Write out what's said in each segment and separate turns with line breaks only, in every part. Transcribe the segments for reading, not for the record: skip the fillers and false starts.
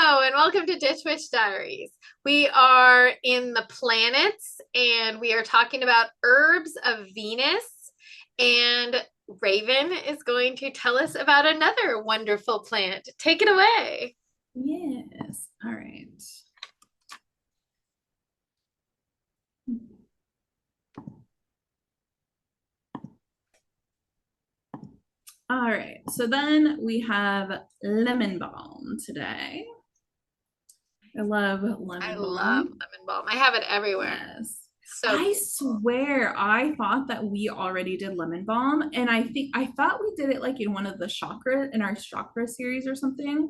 Hello, and welcome to Ditch Witch Diaries. We are in the planets, and we are talking about herbs of Venus. And Raven is going to tell us about another wonderful plant. Take it away.
Yes. All right. All right. So then we have lemon balm today. I love
I
lemon
love
balm.
lemon balm. I have it everywhere.
Yes.
So
I
beautiful.
swear I thought that we already did lemon balm, and I thought we did it like in one of the chakra in our chakra series or something.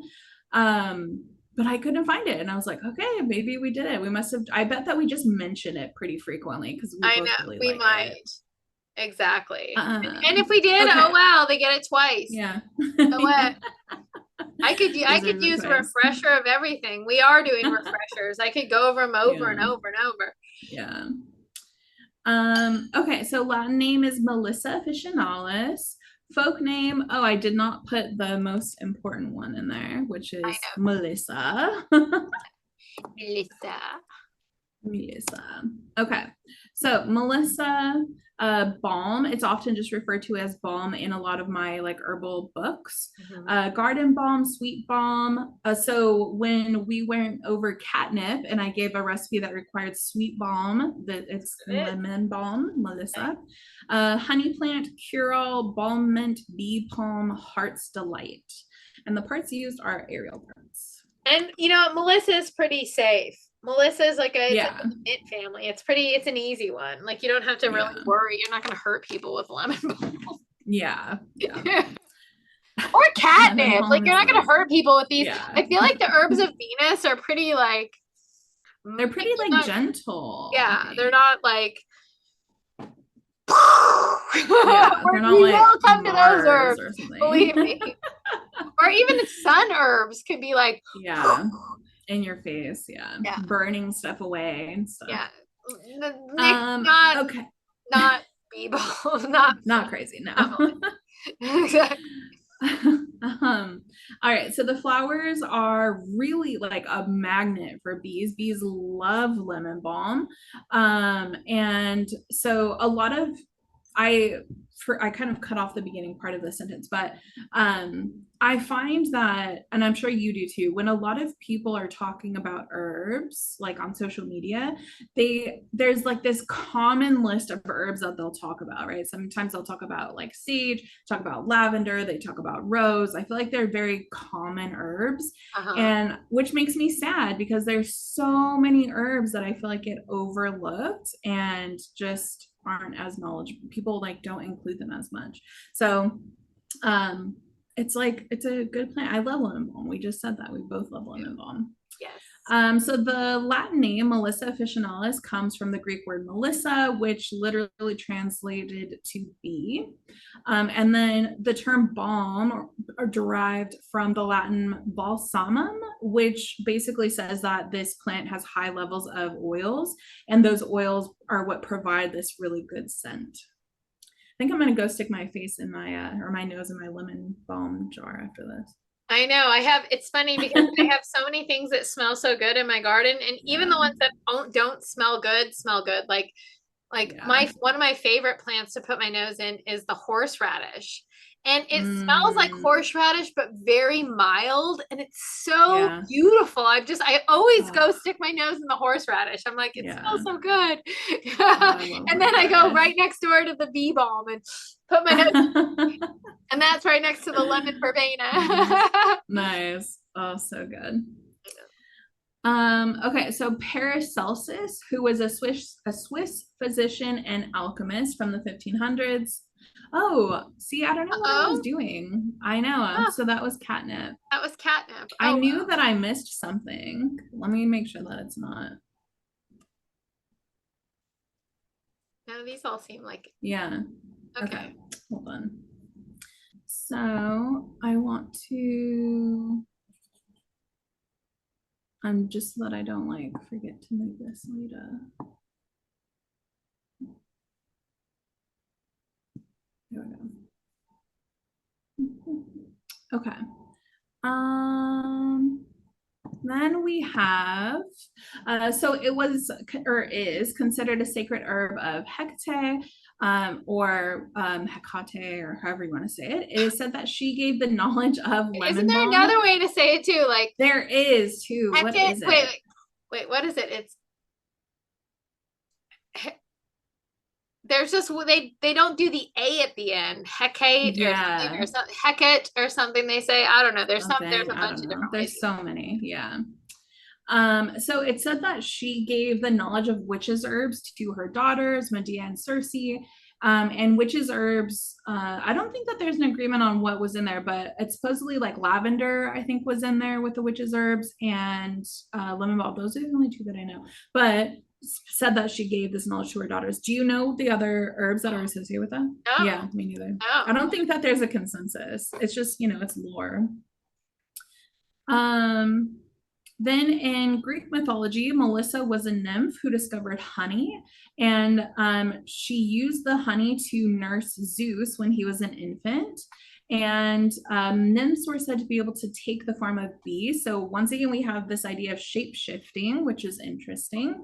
But I couldn't find it, and I was like, okay, maybe we did it. We must have. I bet that we just mention it pretty frequently because we
I
both
know
really
we
like it.
might. Exactly. And if
Um,
we did, oh
okay.
wow, they get it twice.
Yeah.
So what? I could
Deserves it
use a
twice.
refresher of everything. We are doing refreshers. I could go over them over and
Yeah.
over and over.
Yeah. Okay, so Latin name is Melissa officinalis. Folk name, oh, I did not put the most important one in there, which
I
is
know.
Melissa.
Melissa.
Melissa. Okay. So Melissa balm, it's often just referred to as balm in a lot of my like herbal books.
Mhm.
Garden balm, sweet balm. So when we went over catnip and I gave a recipe that required sweet balm, that it's
Good.
lemon balm,
Okay.
Melissa. Honey plant, cure-all, balm mint, bee palm, heart's delight. And the parts used are aerial parts.
And you know, Melissa is pretty safe. Melissa is like it's
Yeah.
in the mint family. It's an easy one. Like you don't have to really
Yeah.
worry. You're not gonna hurt people with lemon balm.
Yeah. Yeah.
Or
Lemon
catnip. Like
balm
you're
is
not gonna
like,
hurt people with these.
yeah.
I feel like the herbs of Venus are pretty like
They're pretty
they're
like
not,
gentle, I
yeah, they're
think.
not like
Yeah, they're not
we
like
will come to those
Mars
herbs,
or something.
believe me. Or even sun herbs could be like,
Yeah, in your face. Yeah,
yeah,
burning stuff away and stuff.
yeah. Nick, not
Okay.
not Beeble, not
Not crazy, no.
not Melissa.
All right, so the flowers are really like a magnet for bees. Bees love lemon balm. And so a lot of I I kind of cut off the beginning part of the sentence, but I find that, and I'm sure you do too, when a lot of people are talking about herbs, like on social media, there's like this common list of herbs that they'll talk about, right? Sometimes they'll talk about like sage, talk about lavender, they talk about rose. I feel like they're very common herbs,
Uh-huh.
and which makes me sad because there's so many herbs that I feel like get overlooked and just aren't as knowledgeable. People like don't include them as much. So um it's like it's a good plant. I love lemon balm. We just said that. We both love lemon balm.
Yes.
So the Latin name Melissa officinalis comes from the Greek word Melissa, which literally translated to bee. And then the term balm are derived from the Latin balsamum, which basically says that this plant has high levels of oils, and those oils are what provide this really good scent. I think I'm gonna go stick my face in my or my nose in my lemon balm jar after this.
I know. I have, it's funny because I have so many things that smell so good in my garden, and even the
Yeah,
ones that don't smell good. Like
yeah.
my one of my favorite plants to put my nose in is the horseradish. And it smells like
Mm,
horseradish, but very mild, and it's so
yeah.
beautiful. I always go
Oh,
stick my nose in the horseradish. I'm like, it smells
yeah.
so good.
Oh, I love
And then I go right
horseradish.
next door to the bee balm and put my nose, and that's right next to the lemon verbena.
Nice. Oh, so good. Okay, so Paracelsus, who was a Swiss physician and alchemist from the 1500s. Oh, see, I don't know what I was
Oh,
doing. I know.
oh,
So that was catnip.
that was catnip.
I
Oh,
knew
well.
that I missed something. Let me make sure that it's not.
No, these all seem like
Yeah.
okay.
Okay. Hold on. So I want to, just so that I don't like forget to move this later. There we go. Okay. Um, Then we have, so it was or is considered a sacred herb of Hecate, Hecate, or however you want to say it. It is said that she gave the knowledge of
Isn't
lemon
there
balm.
another way to say it too? Like
there is too. What is it?
Wait, what is it? It's there's just they don't do the a at the end. Hecate or something or something. Hecate or something they say. I don't know. There's a bunch of different
ways. There's so many. Yeah. So it said that she gave the knowledge of witches' herbs to her daughters, Medea and Circe. And witches' herbs, I don't think that there's an agreement on what was in there, but it's supposedly like lavender, I think, was in there with the witches' herbs, and lemon balm. Those are the only two that I know. But said that she gave this knowledge to her daughters. Do you know the other herbs that are associated with that?
No.
Yeah, me neither.
No.
I don't think that there's a consensus. It's just, it's lore. Then in Greek mythology, Melissa was a nymph who discovered honey, and she used the honey to nurse Zeus when he was an infant. And nymphs were said to be able to take the form of bees. So once again, we have this idea of shape shifting, which is interesting.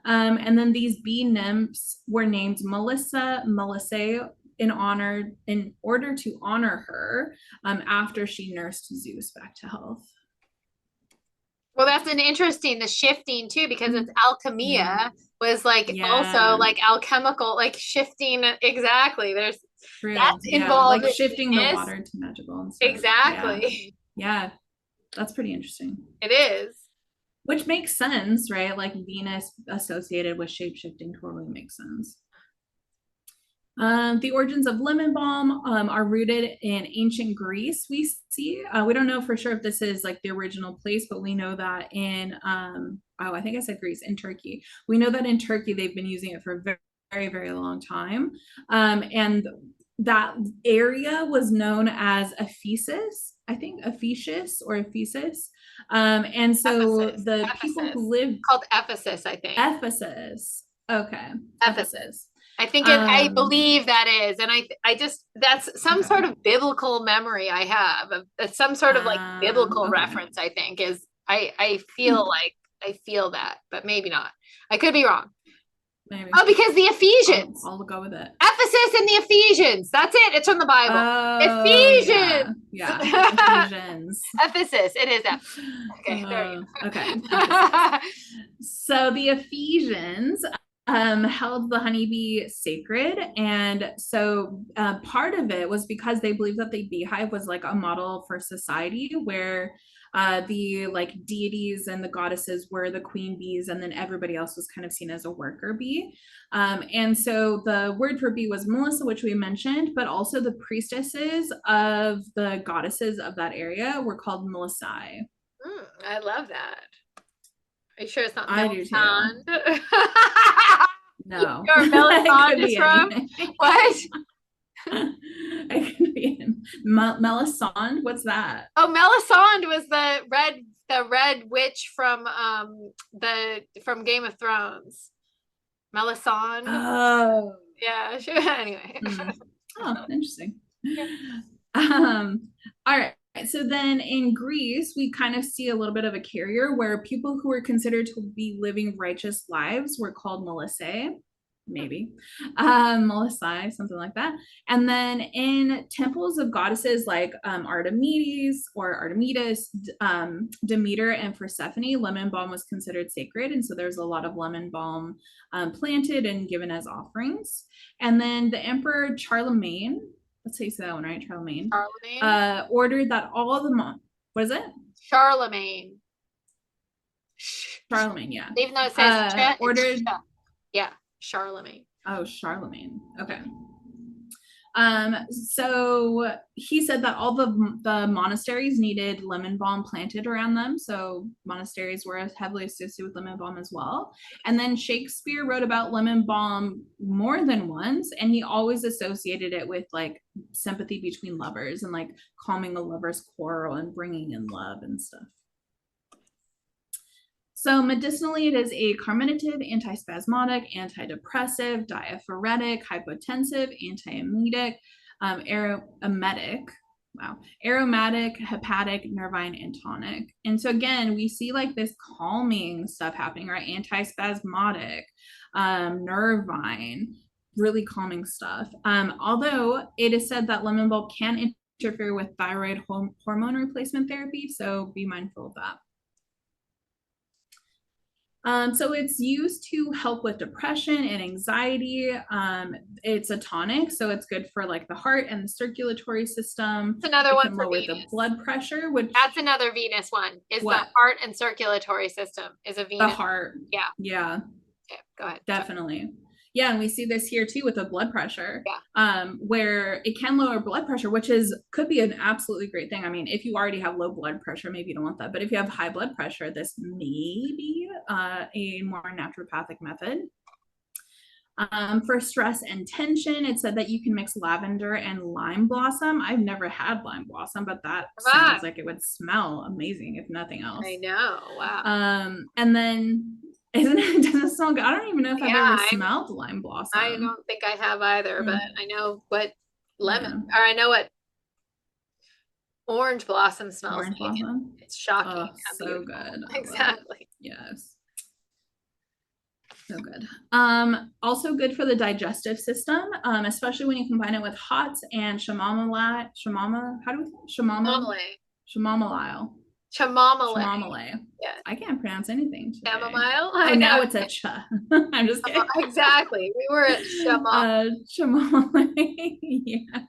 And then these bee nymphs were named Melissa, Melissae, in order to honor her after she nursed Zeus back to health.
Well, that's an interesting, the shifting too, because it's alchemia was like also like alchemical, like shifting. Exactly. There's that's involved,
like shifting the water to magical and stuff.
Exactly.
Yeah. That's pretty interesting.
It is.
Which makes sense, right? Like Venus associated with shape shifting totally makes sense. The origins of lemon balm are rooted in ancient Greece. We see, we don't know for sure if this is like the original place, but we know that in, I think I said Greece, in Turkey. We know that in Turkey, they've been using it for a very, very, very long time. And that area was known as Ephesus, I think Ephesus or Ephesus. And so
Ephesus.
the people who live
called Ephesus, I think.
Ephesus. Okay. Ephesus.
I think I believe that is, and I just that's some sort of biblical memory I have of some sort of like biblical reference. I think is I feel like I feel that, but maybe not. I could be wrong. Maybe. Oh, because the Ephesians.
I'll go with it.
Ephesus and the Ephesians. That's it. It's from the Bible. Ephesians.
Yeah. Ephesians.
Ephesus. It is Ephesus. Okay. There you go.
Okay. So the Ephesians held the honeybee sacred, and so part of it was because they believed that the beehive was like a model for society where the like deities and the goddesses were the queen bees, and then everybody else was kind of seen as a worker bee. And so the word for bee was Melissa, which we mentioned, but also the priestesses of the goddesses of that area were called Melissae.
I love that. Are you sure it's not
Melisande? No.
Your Melisande is from? What?
It could be Melisande. What's that?
Oh, Melisande was the red witch from Game of Thrones. Melisande.
Oh.
Yeah. Sure. Anyway.
Oh, interesting. All right. So then in Greece, we kind of see a little bit of a carrier where people who were considered to be living righteous lives were called Melissae, maybe, Melissae, something like that. And then in temples of goddesses like Artemis or Artemides, Demeter, and Persephone, lemon balm was considered sacred. And so there's a lot of lemon balm planted and given as offerings. And then the Emperor Charlemagne, let's say that one, right? Charlemagne. Ordered that all the what is it?
Charlemagne,
yeah.
Even though it says
ordered.
Yeah, Charlemagne.
Oh, Charlemagne. Okay. So he said that all the monasteries needed lemon balm planted around them. So monasteries were heavily associated with lemon balm as well. And then Shakespeare wrote about lemon balm more than once, and he always associated it with like sympathy between lovers and like calming a lover's quarrel and bringing in love and stuff. So medicinally, it is a carminative, antispasmodic, antidepressive, diaphoretic, hypotensive, antiemetic, aromatic, Wow. Aromatic, hepatic, nervine, and tonic. And so again, we see like this calming stuff happening, right? Antispasmodic, nervine, really calming stuff. Although it is said that lemon balm can interfere with thyroid hormone replacement therapy, so be mindful of that. So it's used to help with depression and anxiety. It's a tonic, so it's good for like the heart and the circulatory system.
That's another
it
one
can
for
lower
Venus.
the blood pressure, which
that's another Venus one. Is
what?
The heart and circulatory system is a Venus.
The heart.
Yeah.
Yeah.
Okay, go ahead.
Definitely. Yeah, and we see this here too with the blood pressure.
Yeah.
Where it can lower blood pressure, which could be an absolutely great thing. I mean, if you already have low blood pressure, maybe you don't want that. But if you have high blood pressure, this may be a more naturopathic method. For stress and tension, it said that you can mix lavender and lime blossom. I've never had lime blossom, but that sounds like it would smell amazing if nothing else.
I know. Wow.
And then does it smell good? I don't even know if I've ever smelled lime blossom.
I don't think I have either, but I know what lemon, or I know what orange blossom smells
orange
like.
Blossom.
It's shocking.
Oh, so good.
Exactly.
Yes. So good. Also good for the digestive system, especially when you combine it with hot and chamomile. How do we say chamomile? Chamomile.
Yeah.
I can't pronounce anything today.
Chamomile?
Oh, now it's a ch. I'm just kidding.
Exactly. We were at
chamomile. Yeah.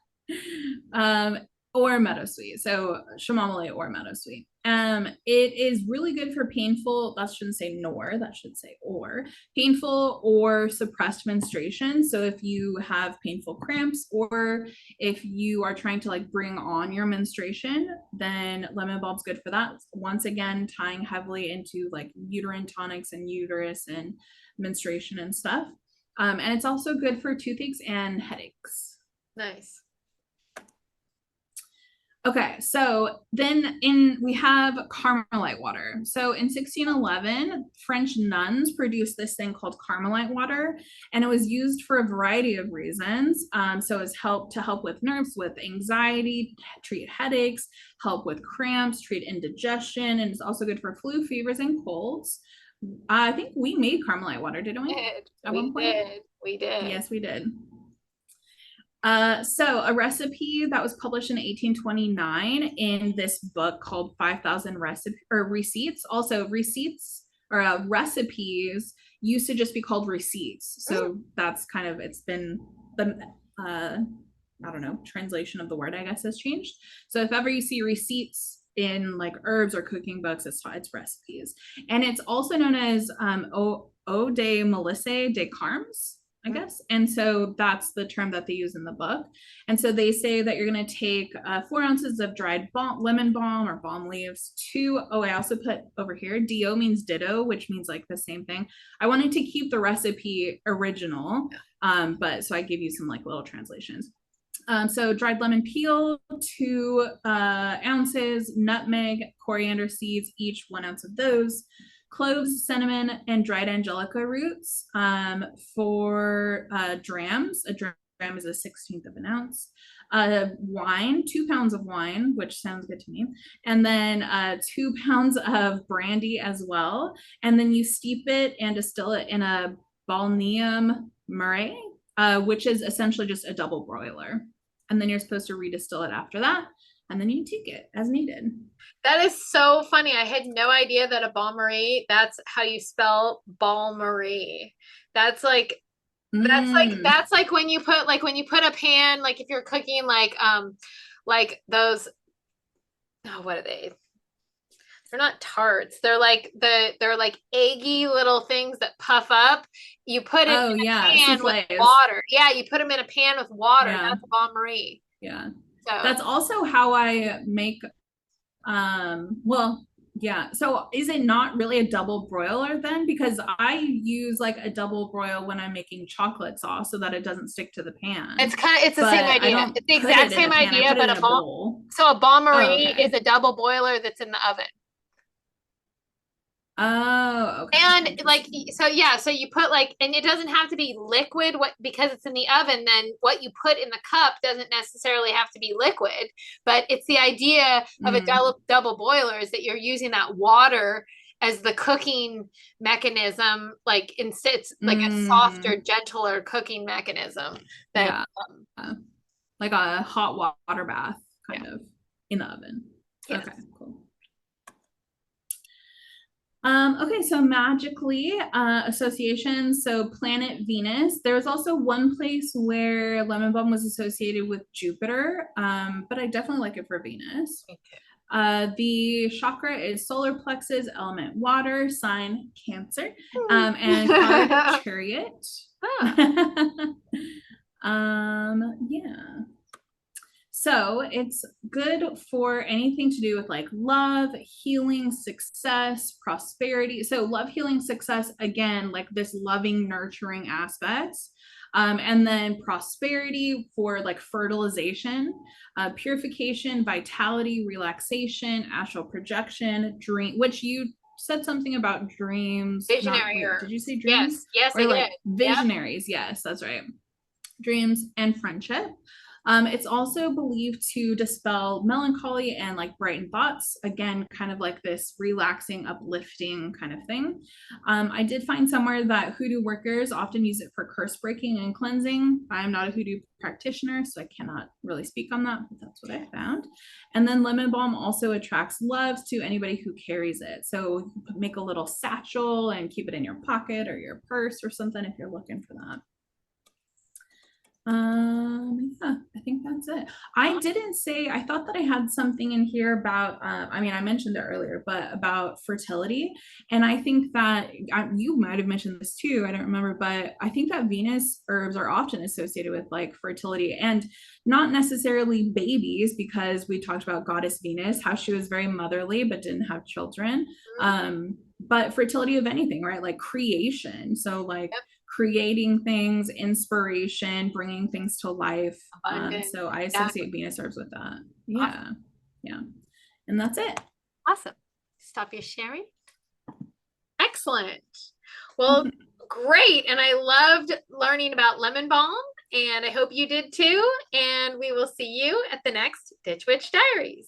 Or meadowsweet. So chamomile or meadowsweet. It is really good for painful, that shouldn't say nor, that should say or, painful or suppressed menstruation. So if you have painful cramps or if you are trying to like bring on your menstruation, then lemon balm's good for that. Once again, tying heavily into like uterine tonics and uterus and menstruation and stuff. And it's also good for toothaches and headaches.
Nice.
Okay, so then we have Carmelite water. So in 1611, French nuns produced this thing called Carmelite water, and it was used for a variety of reasons. So it's to help with nerves, with anxiety, treat headaches, help with cramps, treat indigestion, and it's also good for flu, fevers, and colds. I think we made Carmelite water, didn't we?
At one point? We did.
Yes, we did. So a recipe that was published in 1829 in this book called 5,000 Receipts. Also receipts or recipes used to just be called receipts. So that's kind of, it's been the, I don't know, translation of the word, I guess, has changed. So if ever you see receipts in like herbs or cooking books, it's recipes. And it's also known as Eau de Melissae de Carmes, I guess. And so that's the term that they use in the book. And so they say that you're going to take 4 ounces of dried lemon balm or balm leaves, I also put over here, DO means ditto, which means like the same thing. I wanted to keep the recipe original, but so I gave you some like little translations. So dried lemon peel, 2 ounces, nutmeg, coriander seeds, each 1 ounce of those, cloves, cinnamon, and dried angelica roots for drams. A dram is a 16th of an ounce. Wine, 2 pounds of wine, which sounds good to me. And then 2 pounds of brandy as well. And then you steep it and distill it in a balneum murray, which is essentially just a double broiler. And then you're supposed to redistill it after that. And then you take it as needed.
That is so funny. I had no idea that a bain-marie, that's how you spell bain-marie. That's like that's like when you put a pan, like if you're cooking like those, what are they? They're not tarts. They're like eggy little things that puff up. You put it in a pan with water. Yeah, you put them in a pan with water. Yeah. That's a bain-marie.
Yeah. So that's also how I make so is it not really a double broiler then? Because I use like a double broil when I'm making chocolate sauce so that it doesn't stick to the pan.
It's the same idea. It's the exact same idea, but a bain-marie is a double boiler that's in the oven.
Oh, okay.
And like, so yeah, so you put like, and it doesn't have to be liquid, what, because it's in the oven, then what you put in the cup doesn't necessarily have to be liquid, but it's the idea of a
Mm.
double boiler is that you're using that water as the cooking mechanism, like instead it's like a softer,
Mm.
gentler cooking mechanism than
Yeah. Like a hot water bath
yeah.
kind of in the oven.
Yes.
Okay, cool. Okay, so magically, associations. So planet Venus. There was also one place where lemon balm was associated with Jupiter, but I definitely like it for Venus. The chakra is solar plexus, element water, sign Cancer, and card Chariot. Yeah. So it's good for anything to do with like love, healing, success, prosperity. So love, healing, success, again, like this loving, nurturing aspects. And then prosperity for like fertilization, purification, vitality, relaxation, astral projection, dream, which you said something about dreams. Not,
Visionary
wait, did you
herbs.
say dreams?
Yes, yes, I
Or
did.
like
Yep.
visionaries? Yes, that's right. Dreams and friendship. It's also believed to dispel melancholy and like brighten thoughts. Again, kind of like this relaxing, uplifting kind of thing. I did find somewhere that hoodoo workers often use it for curse breaking and cleansing. I'm not a hoodoo practitioner, so I cannot really speak on that, but that's what I found. And then lemon balm also attracts love to anybody who carries it. So make a little satchel and keep it in your pocket or your purse or something if you're looking for that. Yeah, I think that's it. I didn't say, I thought that I had something in here about, I mean, I mentioned it earlier, but about fertility. And I think that you might have mentioned this too. I don't remember, but I think that Venus herbs are often associated with like fertility and not necessarily babies, because we talked about goddess Venus, how she was very motherly, but didn't have children. But fertility of anything, right? Like creation. So like,
Yep.
creating things, inspiration, bringing things to life. So I associate Venus herbs with that. Yeah. Awesome. Yeah. And that's it.
Awesome. Stop your sharing. Excellent. Well, great. And I loved learning about lemon balm, and I hope you did too. And we will see you at the next Ditch Witch Diaries.